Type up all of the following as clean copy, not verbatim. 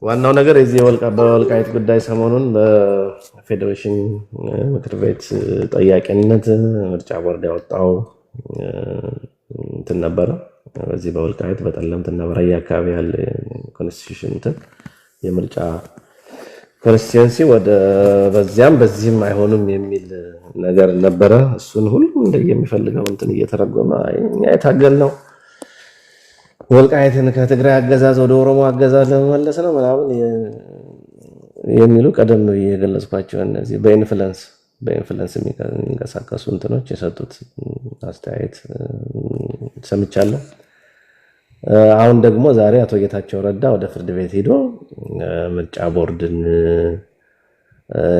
ዋናው ነገር የዚህ በወልቃይት ጉዳይ ሰሞኑን በፌዴሬሽን ምክር ቤት ጠያቂነት ምርጫ ቦርድ ያወጣው እንትን ነበረ። በዚህ በወልቃይት በጠለምትና በራያ አካባቢ ያለ ኮንስቲቱሽን እንትን የምርጫ ኮንስቲቱንሲ ወደ በዚያም በዚህም አይሆንም የሚል ነገር ነበረ። እሱን ሁሉም እንደየሚፈልገው እንትን እየተረጎመ እኛ የታገልነው ወልቃይትን ከትግራይ አገዛዝ ወደ ኦሮሞ አገዛዝ ለመመለስ ነው ምናምን የሚሉ ቀደም የገለጽኳቸው እነዚህ በኢንፍሉዌንስ የሚንቀሳቀሱ እንትኖች የሰጡት አስተያየት ሰምቻለሁ። አሁን ደግሞ ዛሬ አቶ ጌታቸው ረዳ ወደ ፍርድ ቤት ሄዶ ምርጫ ቦርድን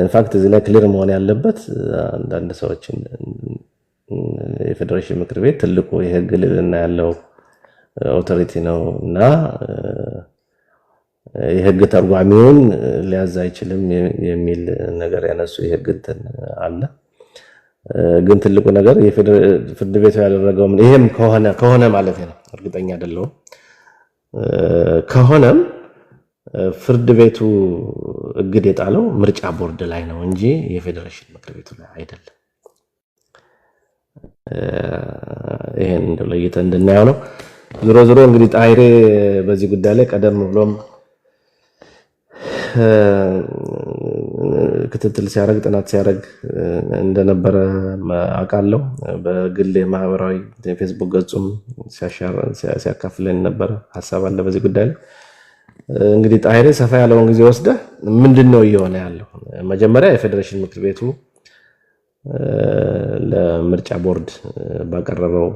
ኢንፋክት እዚህ ላይ ክሊር መሆን ያለበት አንዳንድ ሰዎች የፌዴሬሽን ምክር ቤት ትልቁ የህግ ልዕልና ያለው ኦቶሪቲ ነው እና የህግ ተርጓሚውን ሊያዝ አይችልም የሚል ነገር ያነሱ የህግ እንትን አለ። ግን ትልቁ ነገር ፍርድ ቤቱ ያደረገው ይሄም ከሆነ ማለት ነው እርግጠኛ አይደለሁም። ከሆነም ፍርድ ቤቱ እግድ የጣለው ምርጫ ቦርድ ላይ ነው እንጂ የፌዴሬሽን ምክር ቤቱ ላይ አይደለም። ይሄን እንደለይተን እንድናየው ነው። ዞሮ እንግዲህ ጣይሬ በዚህ ጉዳይ ላይ ቀደም ብሎም ክትትል ሲያረግ ጥናት ሲያረግ እንደነበረ አውቃለሁ። በግል ማህበራዊ ፌስቡክ ገጹም ሲያካፍለን ነበር ሐሳብ አለ በዚህ ጉዳይ ላይ። እንግዲህ ጣይሬ ሰፋ ያለውን ጊዜ ወስደ ምንድነው እየሆነ ያለው? መጀመሪያ የፌዴሬሽን ምክር ቤቱ ለምርጫ ቦርድ ባቀረበው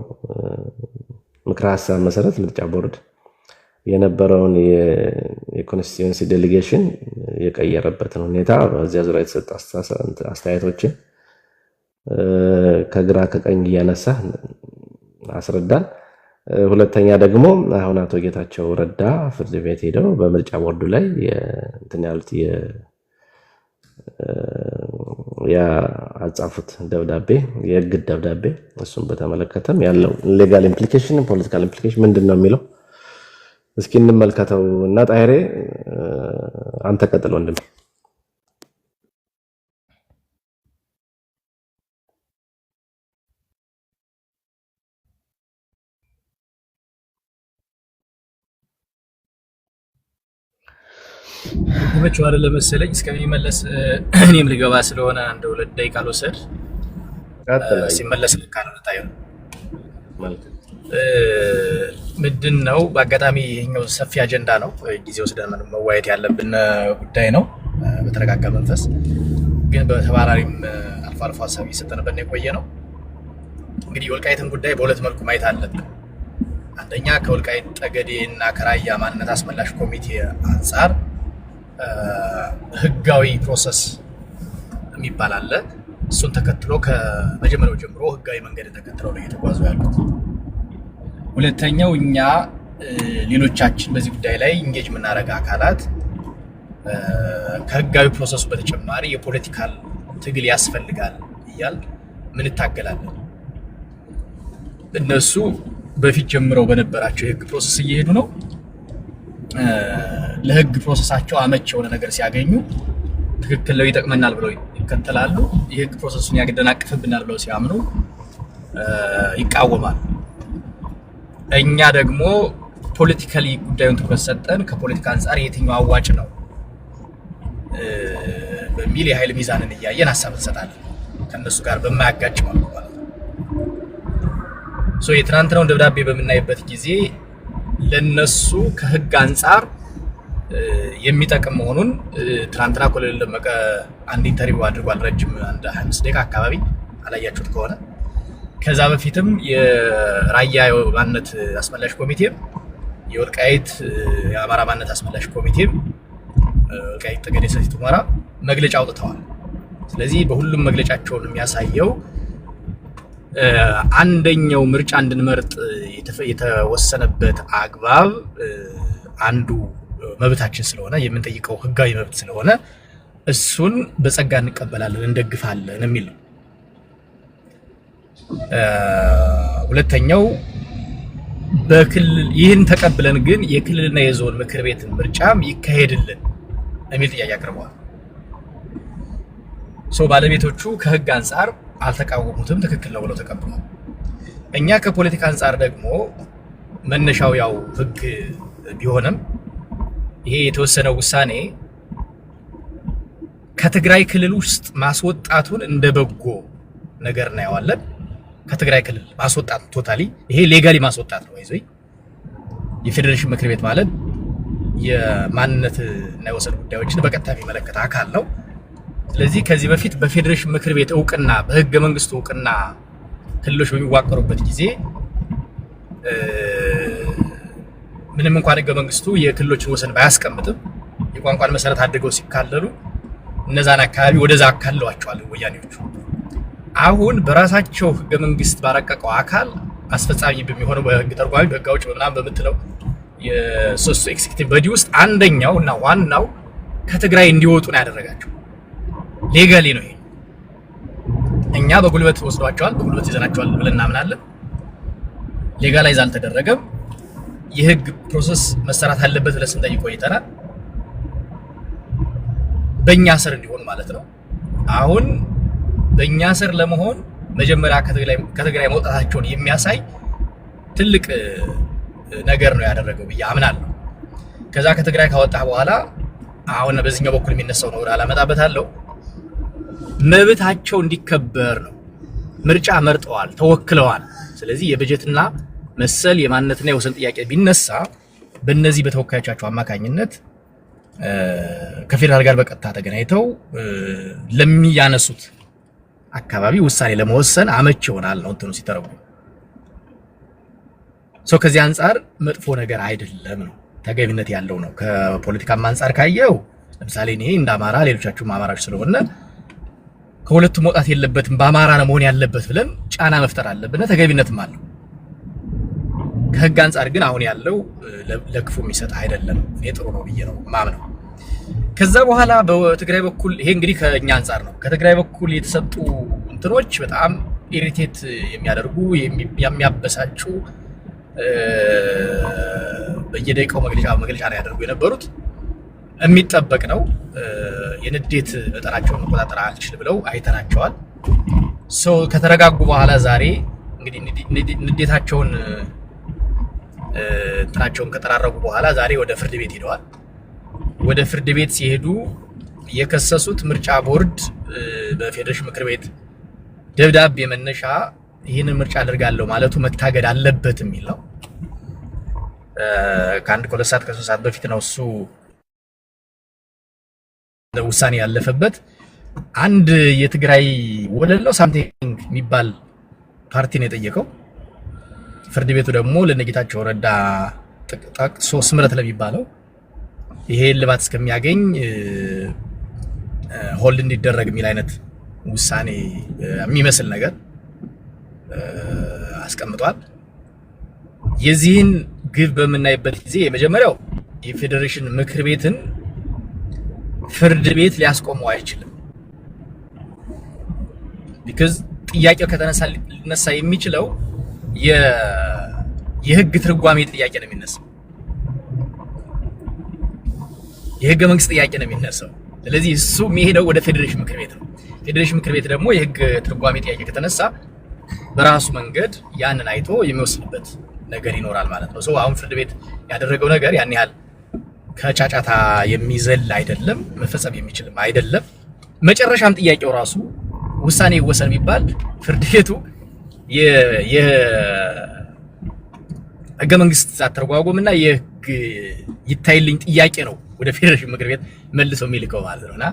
ምክረ ሐሳብ መሰረት ምርጫ ቦርድ የነበረውን የኮንስቲቱንሲ ዴሊጌሽን የቀየረበትን ሁኔታ በዚያ ዙሪያ የተሰጠ አስተያየቶችን ከግራ ከቀኝ እያነሳ አስረዳል። ሁለተኛ ደግሞ አሁን አቶ ጌታቸው ረዳ ፍርድ ቤት ሄደው በምርጫ ቦርዱ ላይ እንትን ያሉት ያጻፉት ደብዳቤ የእግድ ደብዳቤ እሱን በተመለከተም ያለው ሌጋል ኢምፕሊኬሽን ፖለቲካል ኢምፕሊኬሽን ምንድነው የሚለው እስኪ እንመልከተው እና ጣይሬ አንተ ቀጥል ወንድም። ተመቸው አይደለ መሰለኝ እስከሚመለስ እኔም ልገባ ስለሆነ አንድ 2 ደቂቃ ልወሰድ። ሲመለስ ልካለው ታየው ምንድነው በአጋጣሚ ይሄኛው ሰፊ አጀንዳ ነው። ጊዜ ወስደን መወያየት ያለብን ጉዳይ ነው። በተረጋጋ መንፈስ ግን በተባራሪም አልፎ ሀሳብ እየሰጠንበት ነው የቆየ ነው። እንግዲህ ወልቃይትን ጉዳይ በሁለት መልኩ ማየት አለብን። አንደኛ ከወልቃይት ጠገዴና ከራያ ማንነት አስመላሽ ኮሚቴ አንፃር ህጋዊ ፕሮሰስ የሚባል አለ። እሱን ተከትሎ ከመጀመሪያው ጀምሮ ህጋዊ መንገድ ተከትለው ነው እየተጓዙ ያሉት። ሁለተኛው እኛ ሌሎቻችን በዚህ ጉዳይ ላይ ኢንጌጅ የምናደርግ አካላት ከህጋዊ ፕሮሰሱ በተጨማሪ የፖለቲካል ትግል ያስፈልጋል እያል ምን ታገላለን። እነሱ በፊት ጀምረው በነበራቸው የህግ ፕሮሰስ እየሄዱ ነው። ለህግ ፕሮሰሳቸው አመች የሆነ ነገር ሲያገኙ ትክክል ነው ይጠቅመናል ብለው ይከተላሉ። የህግ ፕሮሰሱን ያገደናቅፍብናል ብለው ሲያምኑ ይቃወማሉ። እኛ ደግሞ ፖለቲካሊ ጉዳዩን ትኩረት ሰጠን ከፖለቲካ አንፃር የትኛው አዋጭ ነው በሚል የኃይል ሚዛንን እያየን ሐሳብ እንሰጣለን ከነሱ ጋር በማያጋጭ መልኩ ማለት ነው። የትናንትናውን ደብዳቤ በምናይበት ጊዜ ለነሱ ከህግ አንፃር የሚጠቅም መሆኑን ትናንትና ኮሎኔል ደመቀ አንድ ኢንተርቪው አድርጓል። ረጅም አንድ 25 ደቂቃ አካባቢ አላያችሁት ከሆነ ከዛ በፊትም የራያ ማንነት አስመላሽ ኮሚቴም የወልቃይት የአማራ ማንነት አስመላሽ ኮሚቴም ወልቃይት ጠገዴ ሰቲት ሁመራ መግለጫ አውጥተዋል። ስለዚህ በሁሉም መግለጫቸውን የሚያሳየው አንደኛው ምርጫ እንድንመርጥ የተወሰነበት አግባብ አንዱ መብታችን ስለሆነ የምንጠይቀው ህጋዊ መብት ስለሆነ እሱን በጸጋ እንቀበላለን እንደግፋለን የሚል ነው። ሁለተኛው በክልል ይህን ተቀብለን ግን የክልልና የዞን ምክር ቤት ምርጫም ይካሄድልን የሚል ጥያቄ አቅርበዋል። ባለቤቶቹ ከህግ አንጻር አልተቃወሙትም፣ ትክክል ነው ብለው ተቀብለዋል። እኛ ከፖለቲካ አንጻር ደግሞ መነሻው ያው ህግ ቢሆንም ይሄ የተወሰነው ውሳኔ ከትግራይ ክልል ውስጥ ማስወጣቱን እንደ በጎ ነገር እናየዋለን። ከትግራይ ክልል ማስወጣት ቶታሊ ይሄ ሌጋሊ ማስወጣት ነው። ይዘይ የፌዴሬሽን ምክር ቤት ማለት የማንነት እና የወሰን ጉዳዮችን በቀጥታ የሚመለከት አካል ነው። ስለዚህ ከዚህ በፊት በፌዴሬሽን ምክር ቤት እውቅና በህገ መንግስቱ እውቅና ክልሎች በሚዋቀሩበት ጊዜ ምንም እንኳን ህገ መንግስቱ የክልሎችን ወሰን ባያስቀምጥም የቋንቋን መሰረት አድርገው ሲካለሉ እነዛን አካባቢ ወደዛ አካለዋቸዋል ወያኔዎቹ። አሁን በራሳቸው ህገ መንግስት ባረቀቀው አካል አስፈጻሚ በሚሆነው በህግ ተርጓሚ በህግ አውጪ ምናምን በምትለው የሶስቱ ኤክዚኪዩቲቭ ቦዲ ውስጥ አንደኛው እና ዋናው ከትግራይ እንዲወጡ ነው ያደረጋቸው። ሌጋሊ ነው ይሄ። እኛ በጉልበት ወስዷቸዋል፣ በጉልበት ይዘናቸዋል ብለን እናምናለን። ሌጋላይዝ አልተደረገም። የህግ ፕሮሰስ መሰራት አለበት ብለን ስንጠይቅ ቆይተናል። በእኛ ስር እንዲሆን ማለት ነው። አሁን በእኛ ስር ለመሆን መጀመሪያ ከትግራይ መውጣታቸውን የሚያሳይ ትልቅ ነገር ነው ያደረገው ብዬ አምናለሁ። ከዛ ከትግራይ ካወጣህ በኋላ አሁን በዚህኛው በኩል የሚነሳው ነው አላመጣበታለሁ። መብታቸው እንዲከበር ነው። ምርጫ መርጠዋል፣ ተወክለዋል። ስለዚህ የበጀትና መሰል የማንነትና የወሰን ጥያቄ ቢነሳ በእነዚህ በተወካዮቻቸው አማካኝነት ከፌደራል ጋር በቀጥታ ተገናኝተው ለሚያነሱት አካባቢ ውሳኔ ለመወሰን አመች ይሆናል ነው እንትኑ ሲተረጎም። ከዚህ አንጻር መጥፎ ነገር አይደለም ነው፣ ተገቢነት ያለው ነው። ከፖለቲካም አንጻር ካየው ለምሳሌ እኔ እንደ አማራ ሌሎቻችሁም አማራዎች ስለሆነ ከሁለቱም መውጣት የለበትም በአማራ ነው መሆን ያለበት ብለን ጫና መፍጠር አለብን፣ ተገቢነትም አለው። ከህግ አንጻር ግን አሁን ያለው ለክፉ የሚሰጥ አይደለም። እኔ ጥሩ ነው ብዬ ነው ማምነው። ከዛ በኋላ በትግራይ በኩል ይሄ እንግዲህ ከኛ አንጻር ነው። ከትግራይ በኩል የተሰጡ እንትኖች በጣም ኢሪቴት የሚያደርጉ የሚያበሳጩ በየደቂቃው መግለጫ ላይ ያደርጉ የነበሩት የሚጠበቅ ነው። የንዴት መጠናቸውን መቆጣጠር አልችል ብለው አይተናቸዋል። ከተረጋጉ በኋላ ዛሬ እንግዲህ ንዴታቸውን እንትናቸውን ከጠራረጉ በኋላ ዛሬ ወደ ፍርድ ቤት ሄደዋል። ወደ ፍርድ ቤት ሲሄዱ የከሰሱት ምርጫ ቦርድ በፌዴሬሽን ምክር ቤት ደብዳቤ መነሻ ይህንን ምርጫ አድርጋለሁ ማለቱ መታገድ አለበት የሚል ነው። ከሁለት ሰዓት ከ3 ሰዓት በፊት ነው እሱ ውሳኔ ያለፈበት። አንድ የትግራይ ወለሎ ሳምቲንግ የሚባል ፓርቲ ነው የጠየቀው። ፍርድ ቤቱ ደግሞ ለነጌታቸው ረዳ ጠቅሶ ስምረት ለሚባለው ይሄ ልባት እስከሚያገኝ ሆልድ እንዲደረግ የሚል አይነት ውሳኔ የሚመስል ነገር አስቀምጧል። የዚህን ግብ በምናይበት ጊዜ የመጀመሪያው የፌዴሬሽን ምክር ቤትን ፍርድ ቤት ሊያስቆመው አይችልም። ቢካዝ ጥያቄው ሊነሳ የሚችለው የህግ ትርጓሜ ጥያቄ ነው የሚነሳው፣ የህገ መንግስት ጥያቄ ነው የሚነሳው። ስለዚህ እሱ የሚሄደው ወደ ፌዴሬሽን ምክር ቤት ነው። ፌዴሬሽን ምክር ቤት ደግሞ የህግ ትርጓሜ ጥያቄ ከተነሳ በራሱ መንገድ ያንን አይቶ የሚወስንበት ነገር ይኖራል ማለት ነው። አሁን ፍርድ ቤት ያደረገው ነገር ያን ያህል ከጫጫታ የሚዘል አይደለም፣ መፈጸም የሚችልም አይደለም። መጨረሻም ጥያቄው ራሱ ውሳኔ ይወሰን የሚባል ፍርድ ቤቱ የህገ መንግስት አተረጓጎምና የህግ ይታይልኝ ጥያቄ ነው ወደ ፌዴሬሽን ምክር ቤት መልሰው የሚልከው ማለት ነውና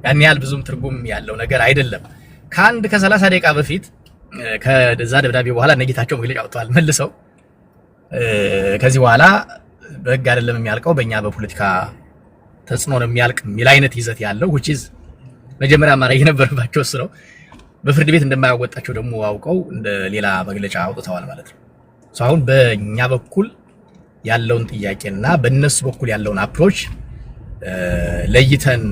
ያን ያህል ብዙም ትርጉም ያለው ነገር አይደለም። ከ30 ደቂቃ በፊት ከዛ ደብዳቤ በኋላ ነጌታቸው መግለጫ አውጥተዋል መልሰው ከዚህ በኋላ በህግ አይደለም የሚያልቀው በእኛ በፖለቲካ ተጽዕኖ ነው የሚያልቅ የሚል አይነት ይዘት ያለው which is መጀመሪያ ማድረግ የነበረባቸው እሱ ነው። በፍርድ ቤት እንደማያወጣቸው ደግሞ አውቀው እንደ ሌላ መግለጫ አውጥተዋል ማለት ነው። አሁን በእኛ በኩል ያለውን ጥያቄና በእነሱ በኩል ያለውን አፕሮች ለይተን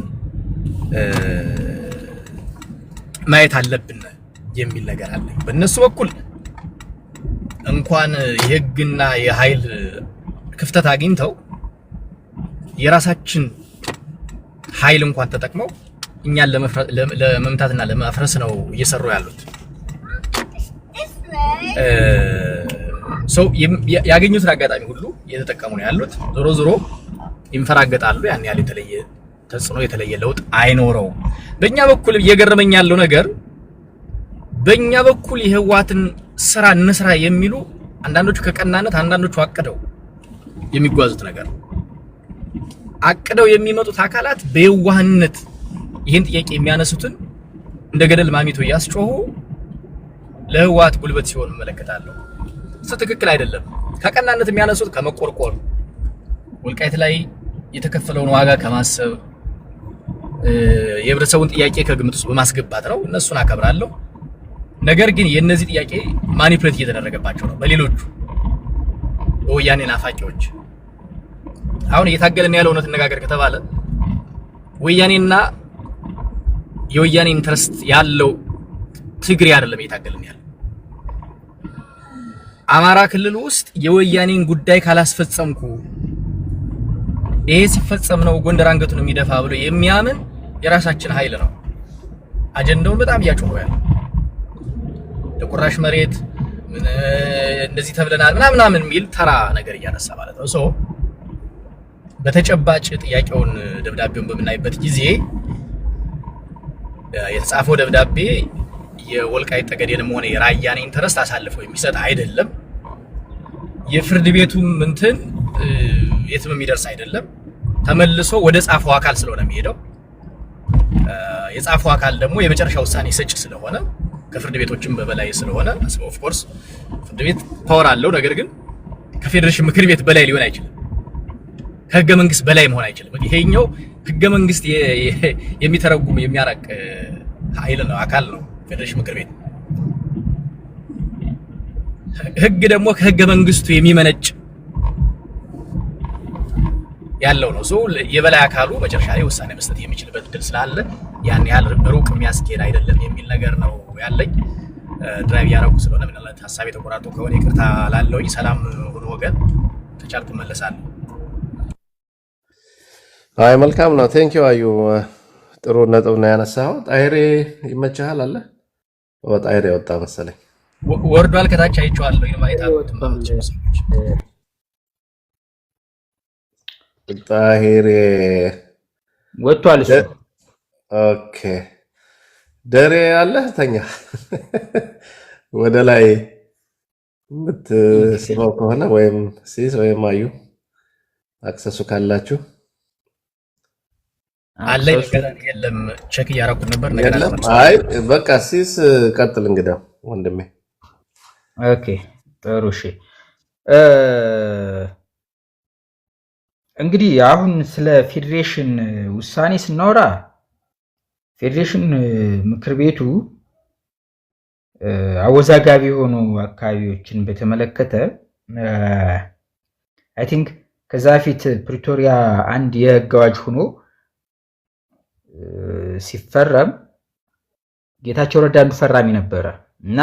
ማየት አለብን የሚል ነገር አለ። በእነሱ በኩል እንኳን የህግና የኃይል ክፍተት አግኝተው የራሳችን ኃይል እንኳን ተጠቅመው እኛን ለመምታትና ለማፍረስ ነው እየሰሩ ያሉት። ሰው ያገኙትን አጋጣሚ ሁሉ እየተጠቀሙ ነው ያሉት። ዞሮ ዞሮ ይንፈራገጣሉ። ያን ያህል የተለየ ተጽዕኖ የተለየ ለውጥ አይኖረውም። በእኛ በኩል እየገረመኝ ያለው ነገር በእኛ በኩል የህዋትን ስራ እንስራ የሚሉ አንዳንዶቹ ከቀናነት አንዳንዶቹ አቅደው የሚጓዙት ነገር አቅደው የሚመጡት አካላት በየዋህነት ይህን ጥያቄ የሚያነሱትን እንደ ገደል ማሚቶ ያስጮሁ ለህዋት ጉልበት ሲሆን መለከታለሁ። እሱ ትክክል አይደለም። ከቀናነት የሚያነሱት ከመቆርቆር ወልቃይት ላይ የተከፈለውን ዋጋ ከማሰብ የህብረተሰቡን ጥያቄ ከግምት ውስጥ በማስገባት ነው። እነሱን አከብራለሁ። ነገር ግን የነዚህ ጥያቄ ማኒፕሌት እየተደረገባቸው ነው በሌሎቹ በወያኔ ናፋቂዎች። አሁን እየታገለን ያለው እውነት እንነጋገር ከተባለ ወያኔና የወያኔ ኢንተረስት ያለው ትግሬ አይደለም እየታገለን ያለው። አማራ ክልል ውስጥ የወያኔን ጉዳይ ካላስፈጸምኩ ይሄ ሲፈጸም ነው ጎንደር አንገቱን የሚደፋ ብሎ የሚያምን የራሳችን ኃይል ነው። አጀንዳውን በጣም እያጮሁ ያለው ለቁራሽ መሬት እንደዚህ ተብለናል ምናምን የሚል ተራ ነገር እያነሳ ማለት ነው። ሶ በተጨባጭ ጥያቄውን ደብዳቤውን በምናይበት ጊዜ የተጻፈው ደብዳቤ የወልቃይት ጠገዴንም ሆነ የራያን ኢንተረስት አሳልፈው የሚሰጥ አይደለም። የፍርድ ቤቱም እንትን የትም የሚደርስ አይደለም። ተመልሶ ወደ ጻፈው አካል ስለሆነ የሚሄደው የጻፈው አካል ደግሞ የመጨረሻ ውሳኔ ሰጪ ስለሆነ ከፍርድ ቤቶችም በበላይ ስለሆነ ኦፍ ኮርስ ፍርድ ቤት ፓወር አለው። ነገር ግን ከፌዴሬሽን ምክር ቤት በላይ ሊሆን አይችልም። ከህገ መንግስት በላይ መሆን አይችልም። ይሄኛው ህገ መንግስት የሚተረጉም የሚያረቅ ኃይል ነው፣ አካል ነው ፌዴሬሽን ምክር ቤት። ህግ ደግሞ ከህገ መንግስቱ የሚመነጭ ያለው ነው። ሶ የበላይ አካሉ መጨረሻ ላይ ውሳኔ መስጠት የሚችልበት እድል ስላለ ያን ያህል ሩቅ የሚያስኬድ አይደለም የሚል ነገር ነው ያለኝ። ድራይቭ ያረኩ ስለሆነ ምናልባት ሐሳቤ ተቆራርጦ ከሆነ ይቅርታ ላለውኝ። ሰላም ሁሉ ወገን፣ ተቻልኩ መለሳለሁ። አይ መልካም ነው። ቴንክ ዩ አዩ። ጥሩ ነጥብ ነው ያነሳው። ጣይሬ ይመችሃል አለ ጣይሬ ወጣ መሰለኝ ወርዷል። ከታች አይቼዋለሁ። ኢንቫይት አድርጉት ጣይሬ ወጥቷል እሱ። ኦኬ ደሬ አለ ተኛ ወደ ላይ ምትስበው ከሆነ ወይም ሲስ ወይም አዩ አክሰሱ ካላችሁ አለ ነገር የለም። ቼክ እያደረኩት ነበር ነገር አለ። አይ በቃ ሲስ ቀጥል እንግዲህ ወንድሜ። ኦኬ ጥሩ እሺ። እንግዲህ አሁን ስለ ፌዴሬሽን ውሳኔ ስናወራ ፌዴሬሽን ምክር ቤቱ አወዛጋቢ የሆኑ አካባቢዎችን በተመለከተ አይ ቲንክ ከዛ ፊት ፕሪቶሪያ አንድ የህግ አዋጅ ሆኖ ሲፈረም ጌታቸው ረዳ አንዱ ፈራሚ ነበረ እና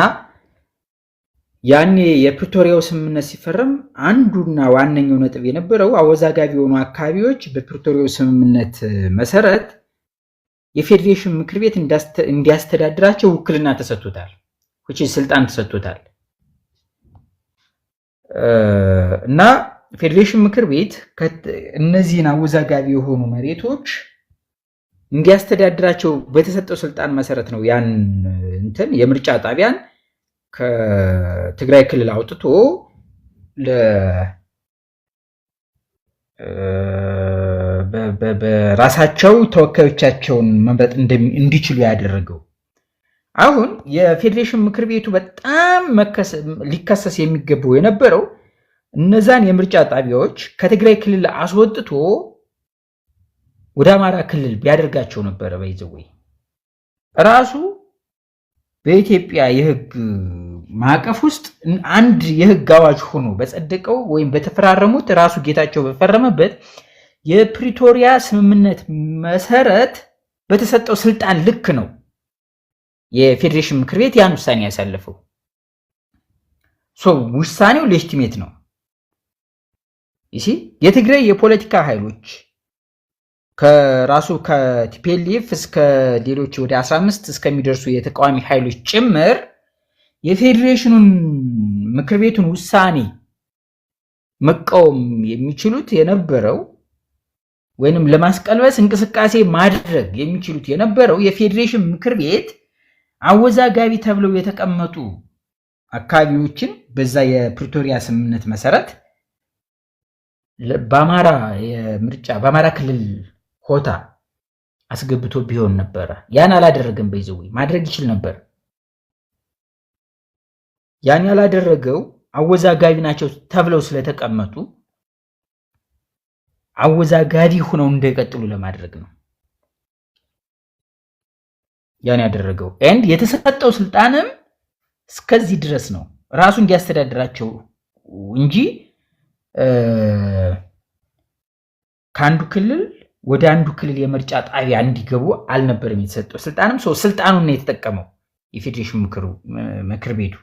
ያኔ የፕሪቶሪያው ስምምነት ሲፈረም አንዱና ዋነኛው ነጥብ የነበረው አወዛጋቢ የሆኑ አካባቢዎች በፕሪቶሪያው ስምምነት መሰረት የፌዴሬሽን ምክር ቤት እንዲያስተዳድራቸው ውክልና ተሰጥቶታል፣ ስልጣን ተሰጥቶታል እና ፌዴሬሽን ምክር ቤት እነዚህን አወዛጋቢ የሆኑ መሬቶች እንዲያስተዳድራቸው በተሰጠው ስልጣን መሰረት ነው ያን እንትን የምርጫ ጣቢያን ከትግራይ ክልል አውጥቶ በራሳቸው ተወካዮቻቸውን መምረጥ እንዲችሉ ያደረገው። አሁን የፌዴሬሽን ምክር ቤቱ በጣም ሊከሰስ የሚገባው የነበረው እነዛን የምርጫ ጣቢያዎች ከትግራይ ክልል አስወጥቶ ወደ አማራ ክልል ቢያደርጋቸው ነበረ። በይዘወይ ራሱ በኢትዮጵያ የህግ ማዕቀፍ ውስጥ አንድ የህግ አዋጅ ሆኖ በጸደቀው ወይም በተፈራረሙት ራሱ ጌታቸው በፈረመበት የፕሪቶሪያ ስምምነት መሰረት በተሰጠው ስልጣን ልክ ነው የፌዴሬሽን ምክር ቤት ያን ውሳኔ ያሳለፈው። ውሳኔው ሌጂቲሜት ነው። የትግራይ የፖለቲካ ኃይሎች ከራሱ ከቲፒኤልኤፍ እስከ ሌሎች ወደ 15 እስከሚደርሱ የተቃዋሚ ኃይሎች ጭምር የፌዴሬሽኑን ምክር ቤቱን ውሳኔ መቃወም የሚችሉት የነበረው ወይንም ለማስቀልበስ እንቅስቃሴ ማድረግ የሚችሉት የነበረው የፌዴሬሽን ምክር ቤት አወዛጋቢ ተብለው የተቀመጡ አካባቢዎችን በዛ የፕሪቶሪያ ስምምነት መሰረት በአማራ ክልል ሆታ አስገብቶ ቢሆን ነበረ። ያን አላደረገም። በይዘው ማድረግ ይችል ነበር። ያን ያላደረገው አወዛጋቢ ናቸው ተብለው ስለተቀመጡ አወዛጋቢ ሆነው እንደቀጥሉ ለማድረግ ነው ያን ያደረገው። ኤንድ የተሰጠው ስልጣንም እስከዚህ ድረስ ነው፣ ራሱ እንዲያስተዳድራቸው እንጂ ከአንዱ ክልል ወደ አንዱ ክልል የምርጫ ጣቢያ እንዲገቡ አልነበረም የተሰጠው ስልጣንም። ስልጣኑን ነው የተጠቀመው የፌዴሬሽን ምክር ቤቱ።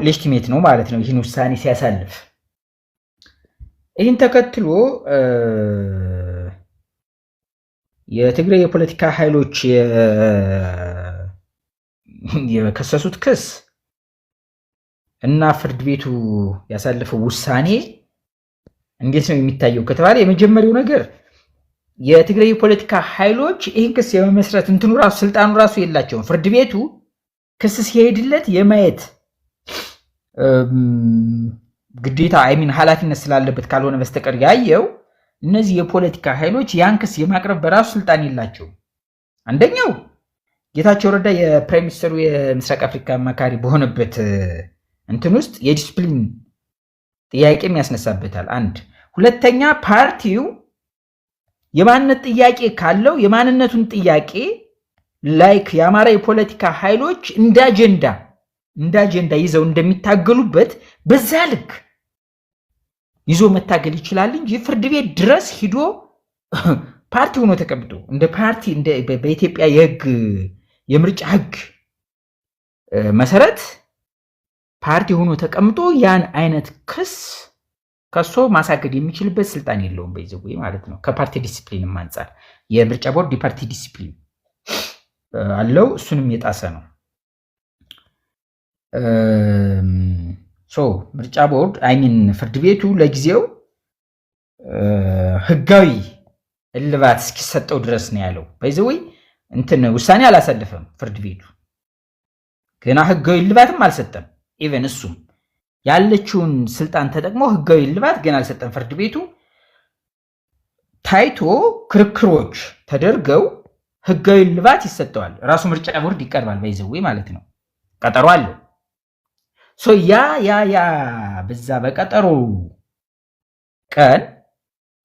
ሌጂቲሜት ነው ማለት ነው ይህን ውሳኔ ሲያሳልፍ። ይህን ተከትሎ የትግራይ የፖለቲካ ኃይሎች የከሰሱት ክስ እና ፍርድ ቤቱ ያሳለፈው ውሳኔ እንዴት ነው የሚታየው ከተባለ የመጀመሪያው ነገር የትግራይ የፖለቲካ ኃይሎች ይህን ክስ የመመስረት እንትኑ ራሱ ስልጣኑ ራሱ የላቸውም። ፍርድ ቤቱ ክስ ሲሄድለት የማየት ግዴታ ኃላፊነት ስላለበት ካልሆነ በስተቀር ያየው እነዚህ የፖለቲካ ኃይሎች ያን ክስ የማቅረብ በራሱ ስልጣን የላቸውም። አንደኛው ጌታቸው ረዳ የፕራይም ሚኒስትሩ የምስራቅ አፍሪካ አማካሪ በሆነበት እንትን ውስጥ የዲስፕሊን ጥያቄም ያስነሳበታል። አንድ ሁለተኛ ፓርቲው የማንነት ጥያቄ ካለው የማንነቱን ጥያቄ ላይክ የአማራ የፖለቲካ ኃይሎች እንደ አጀንዳ ይዘው እንደሚታገሉበት በዛ ልክ ይዞ መታገል ይችላል እንጂ ፍርድ ቤት ድረስ ሂዶ ፓርቲ ሆኖ ተቀምጦ እንደ ፓርቲ በኢትዮጵያ የምርጫ ህግ መሰረት ፓርቲ ሆኖ ተቀምጦ ያን አይነት ክስ ከሶ ማሳገድ የሚችልበት ስልጣን የለውም በይዘው ማለት ነው። ከፓርቲ ዲሲፕሊንም አንፃር የምርጫ ቦርድ የፓርቲ ዲሲፕሊን አለው፣ እሱንም የጣሰ ነው። ምርጫ ቦርድ ፍርድ ቤቱ ለጊዜው ህጋዊ እልባት እስኪሰጠው ድረስ ነው ያለው። በይዘው ውሳኔ አላሳለፈም ፍርድ ቤቱ ገና ህጋዊ እልባትም አልሰጠም። ኢቨን እሱም ያለችውን ስልጣን ተጠቅሞ ህጋዊ እልባት ገና አልሰጠም ፍርድ ቤቱ። ታይቶ ክርክሮች ተደርገው ህጋዊ እልባት ይሰጠዋል። ራሱ ምርጫ ቦርድ ይቀርባል በይዘው ማለት ነው። ቀጠሮ አለው። ያ በዛ በቀጠሮ ቀን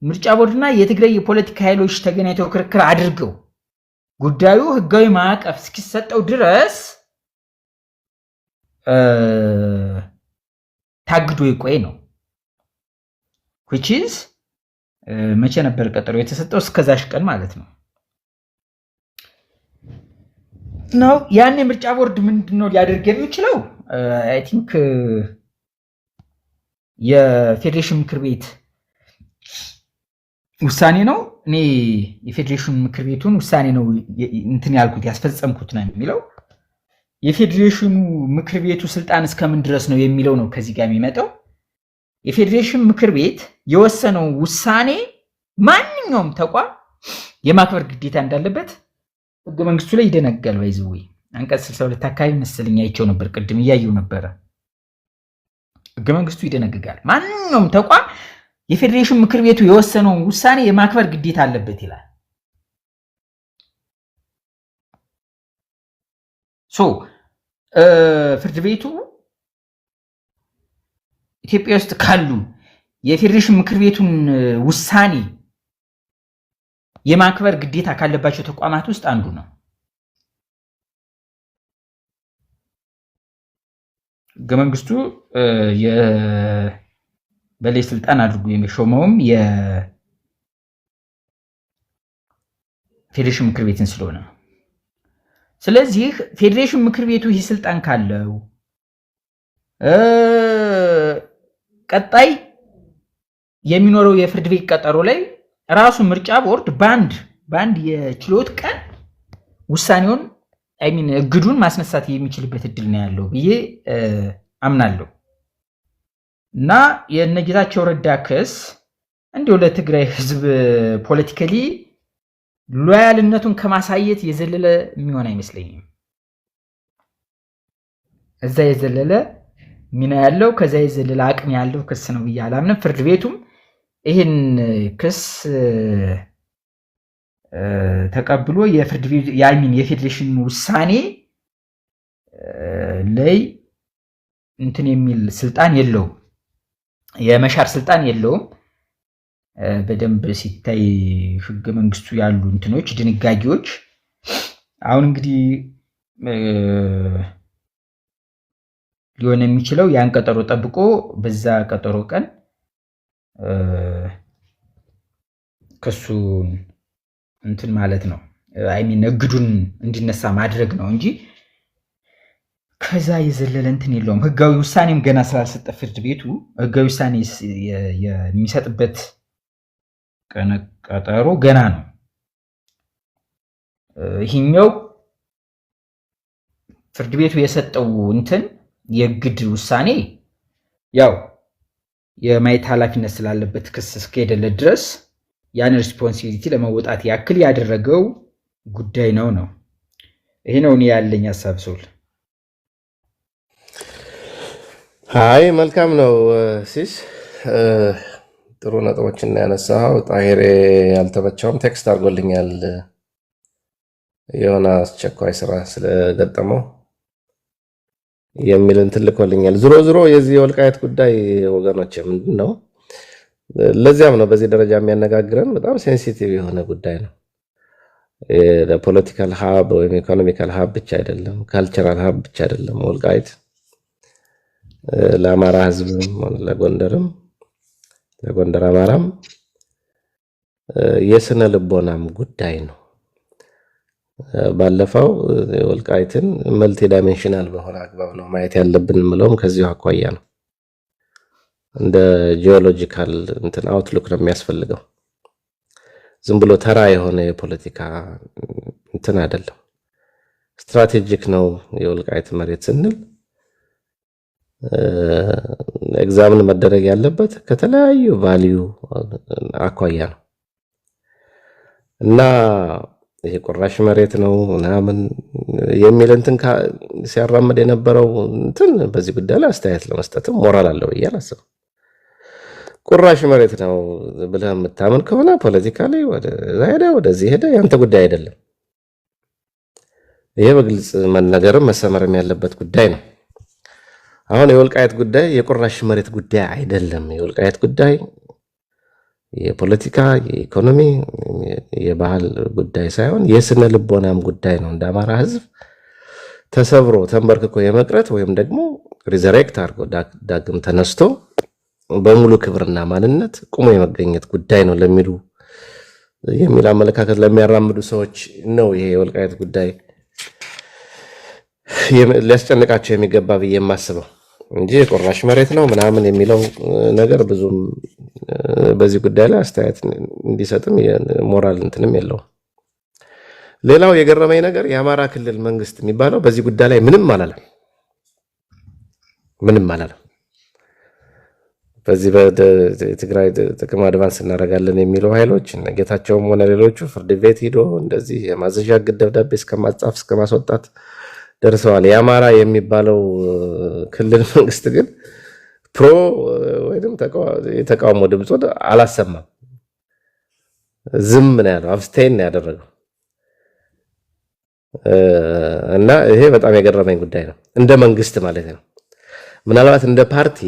ምርጫ ቦርድና የትግራይ የፖለቲካ ኃይሎች ተገናኝተው ክርክር አድርገው ጉዳዩ ህጋዊ ማዕቀፍ እስኪሰጠው ድረስ ታግዶ ይቆይ ነው። which is መቼ ነበር ቀጠሮ የተሰጠው? እስከዛሽ ቀን ማለት ነው። ያን የምርጫ ቦርድ ምንድነው ሊያደርግ የሚችለው? አይ ቲንክ የፌዴሬሽን ምክር ቤት ውሳኔ ነው። እኔ የፌዴሬሽን ምክር ቤቱን ውሳኔ ነው እንትን ያልኩት ያስፈጸምኩት ነው የሚለው። የፌዴሬሽኑ ምክር ቤቱ ስልጣን እስከምን ድረስ ነው የሚለው ነው ከዚህ ጋር የሚመጣው። የፌዴሬሽን ምክር ቤት የወሰነው ውሳኔ ማንኛውም ተቋም የማክበር ግዴታ እንዳለበት ህገ መንግስቱ ላይ ይደነጋል። ባይዘው አንቀጽ 62 አካባቢ መሰለኝ አይቼው ነበር፣ ቅድም እያየው ነበረ። ህገ መንግስቱ ይደነግጋል ማንኛውም ተቋም የፌዴሬሽን ምክር ቤቱ የወሰነው ውሳኔ የማክበር ግዴታ አለበት ይላል። ፍርድ ቤቱ ኢትዮጵያ ውስጥ ካሉ የፌዴሬሽን ምክር ቤቱን ውሳኔ የማክበር ግዴታ ካለባቸው ተቋማት ውስጥ አንዱ ነው። ህገ መንግስቱ በላይ ስልጣን አድርጎ የሚሾመውም የፌዴሬሽን ምክር ቤትን ስለሆነ ስለዚህ ፌዴሬሽን ምክር ቤቱ ይህ ስልጣን ካለው ቀጣይ የሚኖረው የፍርድ ቤት ቀጠሮ ላይ ራሱ ምርጫ ቦርድ ባንድ የችሎት ቀን ውሳኔውን እግዱን ማስነሳት የሚችልበት እድል ነው ያለው ብዬ አምናለሁ። እና የነጌታቸው ረዳ ክስ እንዲሁ ለትግራይ ህዝብ ፖለቲካሊ ሎያልነቱን ከማሳየት የዘለለ የሚሆን አይመስለኝም። እዛ የዘለለ ሚና ያለው ከዛ የዘለለ አቅም ያለው ክስ ነው ብዬ አላምንም። ፍርድ ቤቱም ይህን ክስ ተቀብሎ የፌዴሬሽን ውሳኔ ላይ እንትን የሚል ስልጣን የለውም፣ የመሻር ስልጣን የለውም። በደንብ ሲታይ ህገ መንግስቱ ያሉ እንትኖች ድንጋጌዎች አሁን እንግዲህ ሊሆን የሚችለው ያን ቀጠሮ ጠብቆ በዛ ቀጠሮ ቀን ክሱን እንትን ማለት ነው እግዱን እንዲነሳ ማድረግ ነው እንጂ ከዛ የዘለለ እንትን የለውም። ህጋዊ ውሳኔም ገና ስላልሰጠ ፍርድ ቤቱ ህጋዊ ውሳኔ የሚሰጥበት ቀጠሮ ገና ነው። ይህኛው ፍርድ ቤቱ የሰጠው እንትን የእግድ ውሳኔ ያው የማየት ኃላፊነት ስላለበት ክስ እስከሄደለት ድረስ ያን ሪስፖንሲቢሊቲ ለመወጣት ያክል ያደረገው ጉዳይ ነው። ይሄ ነው እኔ ያለኝ ሀሳብ። ሶል አይ መልካም ነው ሲስ ጥሩ ነጥቦችን ያነሳው። ጣሄሬ ያልተመቸውም ቴክስት አድርጎልኛል የሆነ አስቸኳይ ስራ ስለገጠመው የሚል እንትን ልኮልኛል። ዞሮ የዚህ የወልቃይት ጉዳይ ወገኖች ምንድን ነው፣ ለዚያም ነው በዚህ ደረጃ የሚያነጋግረን። በጣም ሴንሲቲቭ የሆነ ጉዳይ ነው። ለፖለቲካል ሀብ ወይም ኢኮኖሚካል ሀብ ብቻ አይደለም፣ ካልቸራል ሀብ ብቻ አይደለም። ወልቃይት ለአማራ ህዝብም ለጎንደርም ለጎንደር አማራም የስነ ልቦናም ጉዳይ ነው። ባለፈው ወልቃይትን መልቲ ዳይሜንሽናል በሆነ አግባብ ነው ማየት ያለብን ምለውም ከዚሁ አኳያ ነው። እንደ ጂኦሎጂካል እንትን አውትሉክ ነው የሚያስፈልገው። ዝም ብሎ ተራ የሆነ የፖለቲካ እንትን አይደለም፣ ስትራቴጂክ ነው። የወልቃይት መሬት ስንል ኤግዛምን መደረግ ያለበት ከተለያዩ ቫልዩ አኳያ ነው እና ይሄ ቁራሽ መሬት ነው ምናምን የሚል እንትን ሲያራምድ የነበረው እንትን በዚህ ጉዳይ ላይ አስተያየት ለመስጠትም ሞራል አለው ብዬ አላስብም። ቁራሽ መሬት ነው ብለህ የምታምን ከሆነ ፖለቲካሊ ወደዚህ ሄደ ያንተ ጉዳይ አይደለም። ይሄ በግልጽ መነገርም መሰመርም ያለበት ጉዳይ ነው። አሁን የወልቃይት ጉዳይ የቁራሽ መሬት ጉዳይ አይደለም። የወልቃይት ጉዳይ የፖለቲካ፣ የኢኮኖሚ፣ የባህል ጉዳይ ሳይሆን የስነ ልቦናም ጉዳይ ነው። እንደ አማራ ህዝብ ተሰብሮ ተንበርክኮ የመቅረት ወይም ደግሞ ሪዘሬክት አድርጎ ዳግም ተነስቶ በሙሉ ክብርና ማንነት ቁሞ የመገኘት ጉዳይ ነው ለሚሉ የሚል አመለካከት ለሚያራምዱ ሰዎች ነው ይሄ የወልቃይት ጉዳይ ሊያስጨንቃቸው የሚገባ ብዬ የማስበው እንጂ የቁራሽ መሬት ነው ምናምን የሚለው ነገር ብዙም በዚህ ጉዳይ ላይ አስተያየት እንዲሰጥም ሞራል እንትንም የለውም። ሌላው የገረመኝ ነገር የአማራ ክልል መንግስት የሚባለው በዚህ ጉዳይ ላይ ምንም አላለም። በዚህ በትግራይ ጥቅም አድቫንስ እናደርጋለን የሚለው ኃይሎች ጌታቸውም ሆነ ሌሎቹ ፍርድ ቤት ሂዶ እንደዚህ የማዘዣ ደብዳቤ እስከማጻፍ እስከማስወጣት ደርሰዋል። የአማራ የሚባለው ክልል መንግስት ግን ፕሮ ወይም የተቃውሞ ድምፅ አላሰማም። ዝም ነው ያለው፣ አብስቴን ያደረገው እና ይሄ በጣም የገረመኝ ጉዳይ ነው። እንደ መንግስት ማለት ነው። ምናልባት እንደ ፓርቲ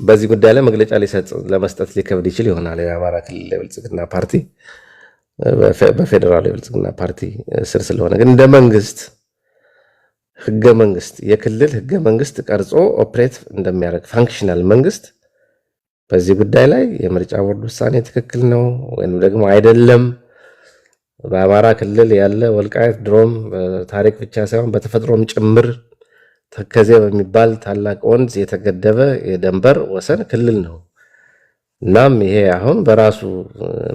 በዚህ ጉዳይ ላይ መግለጫ ለመስጠት ሊከብድ ይችል ይሆናል። የአማራ ክልል የብልጽግና ፓርቲ በፌዴራል የብልጽግና ፓርቲ ስር ስለሆነ፣ ግን እንደ መንግስት ህገ መንግስት የክልል ህገ መንግስት ቀርጾ ኦፕሬት እንደሚያደርግ ፋንክሽናል መንግስት በዚህ ጉዳይ ላይ የምርጫ ቦርድ ውሳኔ ትክክል ነው ወይም ደግሞ አይደለም በአማራ ክልል ያለ ወልቃይት ድሮም ታሪክ ብቻ ሳይሆን በተፈጥሮም ጭምር ተከዜ በሚባል ታላቅ ወንዝ የተገደበ የድንበር ወሰን ክልል ነው። እናም ይሄ አሁን በራሱ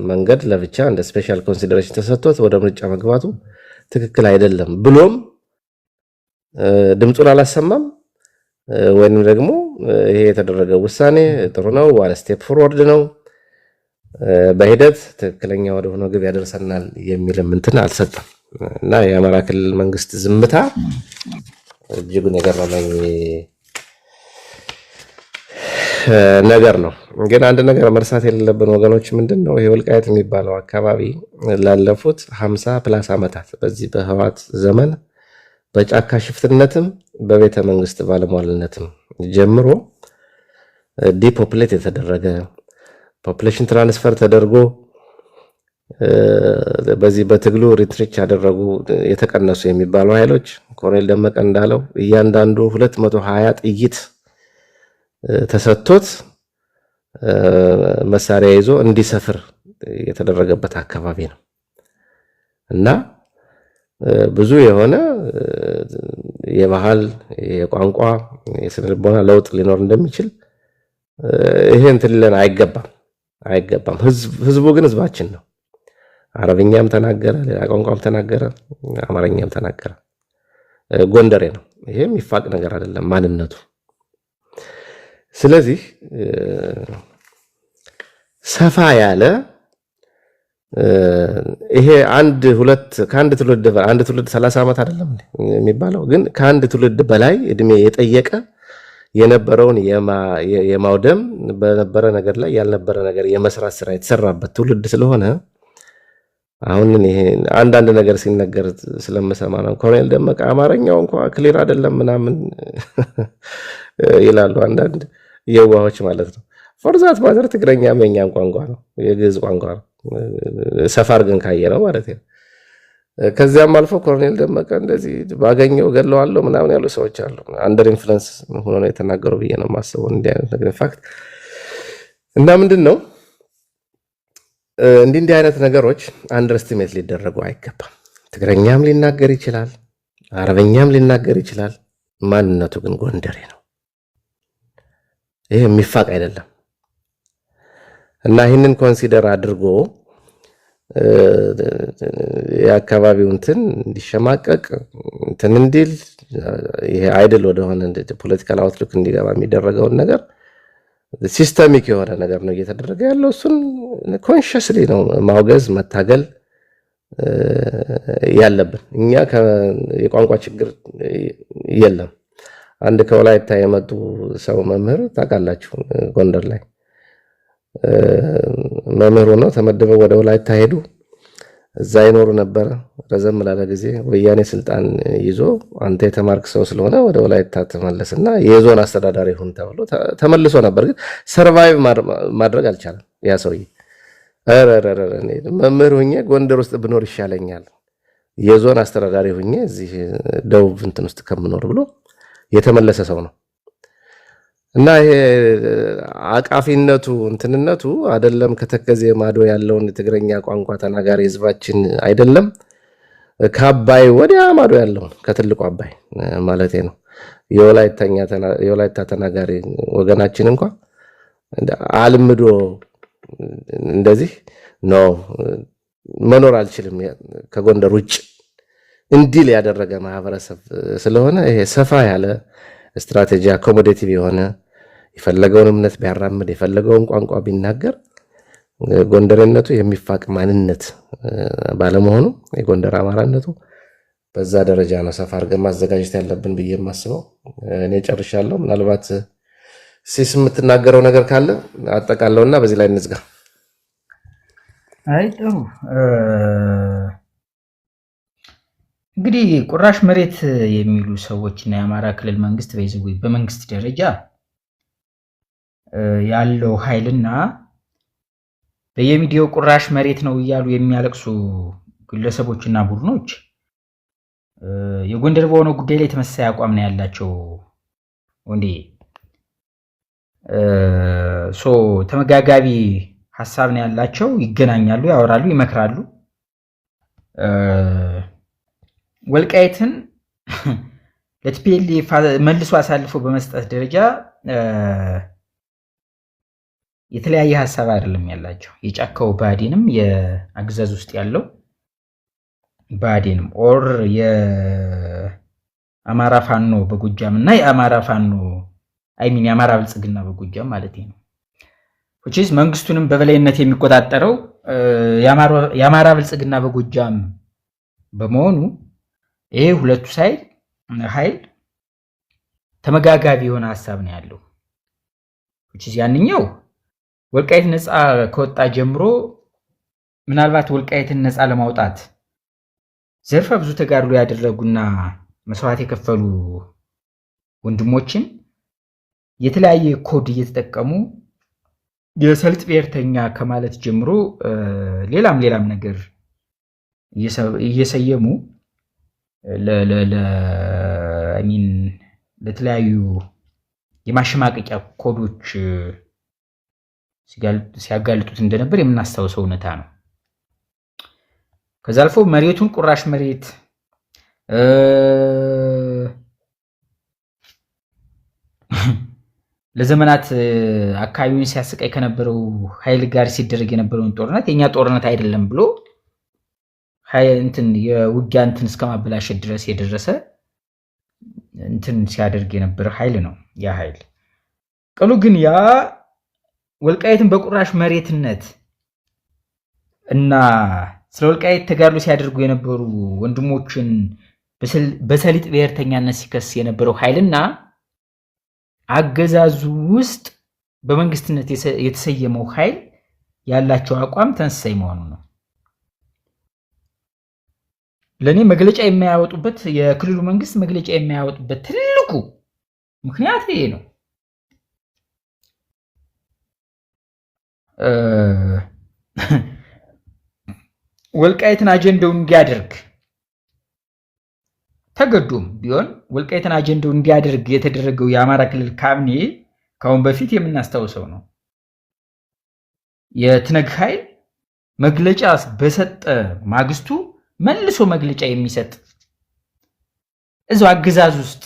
መንገድ ለብቻ እንደ ስፔሻል ኮንሲደሬሽን ተሰጥቶት ወደ ምርጫ መግባቱ ትክክል አይደለም ብሎም ድምፁን አላሰማም ወይንም ደግሞ ይሄ የተደረገው ውሳኔ ጥሩ ነው ዋን ስቴፕ ፎርወርድ ነው በሂደት ትክክለኛ ወደ ሆነ ግብ ያደርሰናል የሚልም እንትን አልሰጠም እና የአማራ ክልል መንግስት ዝምታ እጅጉን የገረመኝ ነገር ነው። ግን አንድ ነገር መርሳት የሌለብን ወገኖች ምንድነው ይሄ ወልቃይት የሚባለው አካባቢ ላለፉት 50 ፕላስ ዓመታት በዚህ በህዋት ዘመን በጫካ ሽፍትነትም በቤተ መንግስት ባለሟልነትም ጀምሮ ዲፖፕሌት የተደረገ ፖፑሌሽን ትራንስፈር ተደርጎ በዚህ በትግሉ ሪትሪች ያደረጉ የተቀነሱ የሚባሉ ኃይሎች ኮሎኔል ደመቀ እንዳለው እያንዳንዱ 220 ጥይት ተሰጥቶት መሳሪያ ይዞ እንዲሰፍር የተደረገበት አካባቢ ነው እና ብዙ የሆነ የባህል የቋንቋ የስነልቦና ለውጥ ሊኖር እንደሚችል ይሄ እንትን ሊለን አይገባም። ህዝቡ ግን ህዝባችን ነው። አረብኛም ተናገረ፣ ሌላ ቋንቋም ተናገረ፣ አማርኛም ተናገረ፣ ጎንደሬ ነው። ይሄ የሚፋቅ ነገር አይደለም ማንነቱ። ስለዚህ ሰፋ ያለ ይሄ አንድ ትውልድ 30 ዓመት አይደለም የሚባለው ግን ከአንድ ትውልድ በላይ እድሜ የጠየቀ የነበረውን የማውደም በነበረ ነገር ላይ ያልነበረ ነገር የመስራት ስራ የተሰራበት ትውልድ ስለሆነ አሁን ይሄ አንዳንድ ነገር ሲነገር ስለምሰማ ነው ኮሎኔል ደመቀ አማርኛው እንኳን ክሊር አይደለም ምናምን ይላሉ አንዳንድ የዋሆች ማለት ነው። ፎርዛት ማዘር ትግረኛ የኛም ቋንቋ ነው፣ የግዕዝ ቋንቋ ነው። ሰፋር ግን ካየነው ማለት ነው። ከዚያም አልፎ ኮሎኔል ደመቀ እንደዚህ ባገኘው ገለዋለሁ ምናምን ያሉ ሰዎች አሉ። አንደር ኢንፍሉዌንስ ሆኖ ነው የተናገረው ብዬ ነው የማስበው እንዲህ አይነት ነገር ፋክት እና ምንድነው እንዲህ አይነት ነገሮች አንደርስቲሜት ሊደረጉ አይገባም። ትግረኛም ሊናገር ይችላል፣ አረበኛም ሊናገር ይችላል። ማንነቱ ግን ጎንደሬ ነው። ይሄ የሚፋቅ አይደለም እና ይህንን ኮንሲደር አድርጎ የአካባቢው እንትን እንዲሸማቀቅ እንትን እንዲል ይሄ አይድል ወደሆነ ፖለቲካል አውትሉክ እንዲገባ የሚደረገውን ነገር ሲስተሚክ የሆነ ነገር ነው እየተደረገ ያለው። እሱን ኮንሽስሊ ነው ማውገዝ መታገል ያለብን። እኛ የቋንቋ ችግር የለም። አንድ ከወላይታ የመጡ ሰው መምህር ታውቃላችሁ፣ ጎንደር ላይ መምህር ሆነው ተመድበው ወደ ወላይታ ሄዱ። እዛ ይኖሩ ነበረ ረዘም ላለ ጊዜ። ወያኔ ስልጣን ይዞ አንተ የተማርክ ሰው ስለሆነ ወደ ወላይታ ተመለስና የዞን አስተዳዳሪ ሁን ተብሎ ተመልሶ ነበር። ግን ሰርቫይቭ ማድረግ አልቻለም ያ ሰውዬ። መምህር ሁኜ ጎንደር ውስጥ ብኖር ይሻለኛል የዞን አስተዳዳሪ ሁኜ እዚህ ደቡብ እንትን ውስጥ ከምኖር ብሎ የተመለሰ ሰው ነው። እና ይሄ አቃፊነቱ እንትንነቱ አይደለም ከተከዜ ማዶ ያለውን ትግረኛ ቋንቋ ተናጋሪ ህዝባችን አይደለም ከአባይ ወዲያ ማዶ ያለውን ከትልቁ አባይ ማለት ነው የወላይታ ተናጋሪ ወገናችን እንኳን አልምዶ እንደዚህ ነው መኖር አልችልም ከጎንደር ውጭ እንዲል ያደረገ ማህበረሰብ ስለሆነ ይሄ ሰፋ ያለ ስትራቴጂ አኮሞዴቲቭ የሆነ የፈለገውን እምነት ቢያራምድ የፈለገውን ቋንቋ ቢናገር ጎንደርነቱ የሚፋቅ ማንነት ባለመሆኑ የጎንደር አማራነቱ በዛ ደረጃ ነው ሰፋ አድርገን ማዘጋጀት ያለብን ብዬ የማስበው። እኔ ጨርሻለሁ። ምናልባት ሲስ የምትናገረው ነገር ካለ አጠቃለውና በዚህ ላይ እንዝጋ። አይ ጥሩ። እንግዲህ ቁራሽ መሬት የሚሉ ሰዎችና የአማራ ክልል መንግስት በመንግስት ደረጃ ያለው ኃይልና በየሚዲያው ቁራሽ መሬት ነው እያሉ የሚያለቅሱ ግለሰቦችና ቡድኖች የጎንደር በሆነው ጉዳይ ላይ ተመሳሳይ አቋም ነው ያላቸው። ወንዴ ተመጋጋቢ ሀሳብ ነው ያላቸው። ይገናኛሉ፣ ያወራሉ፣ ይመክራሉ። ወልቃይትን ለቲፒኤልኤፍ መልሶ አሳልፎ በመስጠት ደረጃ የተለያየ ሀሳብ አይደለም ያላቸው። የጫካው ብአዴንም የአገዛዝ ውስጥ ያለው ብአዴንም ኦር የአማራ ፋኖ በጎጃም እና የአማራ ፋኖ የአማራ ብልጽግና በጎጃም ማለት ነው። which መንግስቱንም በበላይነት የሚቆጣጠረው የአማራ ብልጽግና በጎጃም በመሆኑ ይሄ ሁለቱ ኃይል ተመጋጋቢ የሆነ ሀሳብ ነው ያለው። which ያንኛው ወልቃይት ነፃ ከወጣ ጀምሮ ምናልባት ወልቃይትን ነፃ ለማውጣት ዘርፈ ብዙ ተጋድሎ ያደረጉና መስዋዕት የከፈሉ ወንድሞችን የተለያየ ኮድ እየተጠቀሙ የሰልጥ ብሔርተኛ ከማለት ጀምሮ ሌላም ነገር እየሰየሙ ለተለያዩ የማሸማቀቂያ ኮዶች ሲያጋልጡት እንደነበር የምናስታውሰው እውነታ ነው። ከዛ አልፎ መሬቱን ቁራሽ መሬት ለዘመናት አካባቢውን ሲያስቀይ ከነበረው ኃይል ጋር ሲደረግ የነበረውን ጦርነት የኛ ጦርነት አይደለም ብሎ የውጊያ እስከ ማበላሸት ድረስ የደረሰ ሲያደርግ የነበረ ኃይል ነው። ያ ኃይል ቀሉ ግን ያ ወልቃይትን በቁራሽ መሬትነት እና ስለ ወልቃይት ተጋድሎ ሲያደርጉ የነበሩ ወንድሞችን በሰሊጥ ብሔርተኛነት ሲከስ የነበረው ኃይልና አገዛዙ ውስጥ በመንግስትነት የተሰየመው ኃይል ያላቸው አቋም ተመሳሳይ መሆኑ ነው። ለኔ መግለጫ የማያወጡበት የክልሉ መንግስት መግለጫ የማያወጡበት ትልቁ ምክንያት ይሄ ነው። ወልቃይትን አጀንዳው እንዲያደርግ ተገዶም ቢሆን ወልቃይትን አጀንዳው እንዲያደርግ የተደረገው የአማራ ክልል ካቢኔ ካሁን በፊት የምናስታውሰው ነው። የትነግ ኃይል መግለጫ በሰጠ ማግስቱ መልሶ መግለጫ የሚሰጥ እዛው አገዛዝ ውስጥ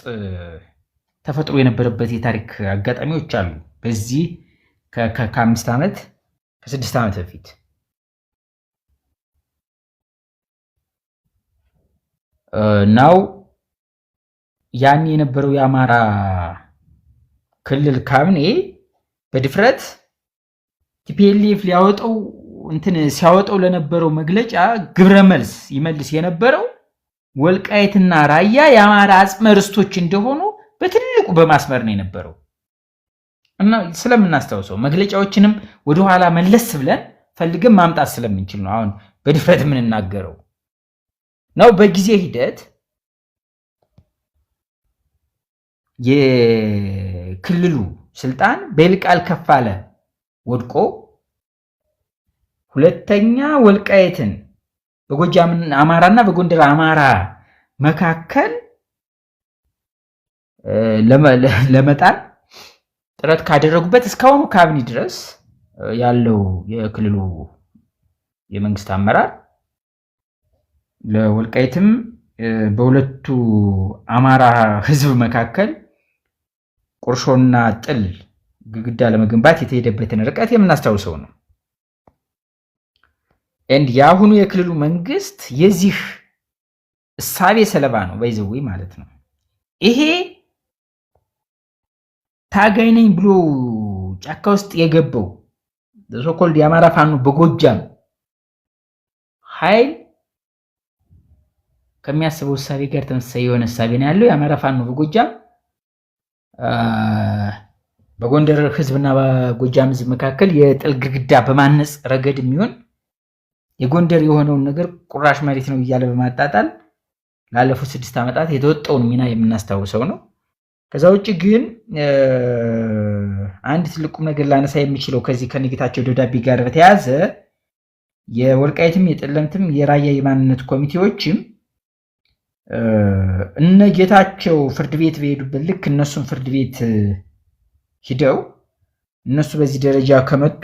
ተፈጥሮ የነበረበት የታሪክ አጋጣሚዎች አሉ። በዚህ ከ5 ዓመት ከ6 ዓመት በፊት ናው ያን የነበረው የአማራ ክልል ካቢኔ በድፍረት ቲፒኤልኤፍ ሲያወጣው ለነበረው መግለጫ ግብረ መልስ ይመልስ የነበረው ወልቃይትና ራያ የአማራ አጽመ ርስቶች እንደሆኑ በትልቁ በማስመር ነው የነበረው እና ስለምናስታውሰው መግለጫዎችንም ወደኋላ መለስ ብለን ፈልገን ማምጣት ስለምንችል ነው አሁን በድፍረት የምንናገረው ነው። በጊዜ ሂደት የክልሉ ስልጣን በይልቃል ከፋለ ወድቆ ሁለተኛ ወልቃይትን በጎጃም አማራና በጎንደር አማራ መካከል ለመጣል ጥረት ካደረጉበት እስካሁኑ ካቢኔ ድረስ ያለው የክልሉ የመንግስት አመራር ለወልቃይትም በሁለቱ አማራ ህዝብ መካከል ቁርሾና ጥል ግድግዳ ለመገንባት የተሄደበትን ርቀት የምናስታውሰው ነው። የአሁኑ የክልሉ መንግስት የዚህ እሳቤ ሰለባ ነው ባይዘው ማለት ነው። ይሄ ታጋይ ነኝ ብሎ ጫካ ውስጥ የገባው ሶኮልድ የአማራ ፋኖ በጎጃም ኃይል ከሚያስበው እሳቤ ጋር ተመሳሳይ የሆነ እሳቤ ነው ያለው። የአማራ ፋኖ በጎጃም በጎንደር ህዝብና በጎጃም ህዝብ መካከል የጥል ግድግዳ በማነጽ ረገድ የሚሆን የጎንደር የሆነውን ነገር ቁራሽ መሬት ነው እያለ በማጣጣል ላለፉት 6 ዓመታት የተወጣውን ሚና የምናስታውሰው ነው። ከዛ ውጭ ግን አንድ ትልቁም ነገር ላነሳ የሚችለው ከዚህ ከነጌታቸው ደብዳቤ ጋር በተያያዘ የወልቃይትም የጠለምትም የራያ የማንነት ኮሚቴዎችም እነጌታቸው ፍርድ ቤት በሄዱበት ልክ እነሱም ፍርድ ቤት ሂደው እነሱ በዚህ ደረጃ ከመጡ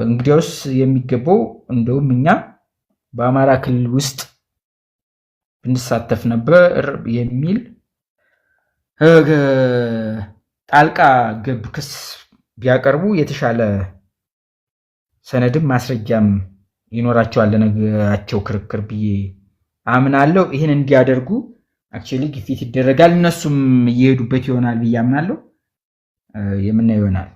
እንግዲያውስ የሚገባው እንደውም እኛ በአማራ ክልል ውስጥ ብንሳተፍ ነበር የሚል ጣልቃ ገብ ክስ ቢያቀርቡ የተሻለ ሰነድም ማስረጃም ይኖራቸዋል ለነገራቸው ክርክር ብዬ አምናለሁ። ይህን እንዲያደርጉ አክቹዋሊ ግፊት ይደረጋል። እነሱም እየሄዱበት ይሆናል ብዬ አምናለሁ። የምናየው ይሆናል።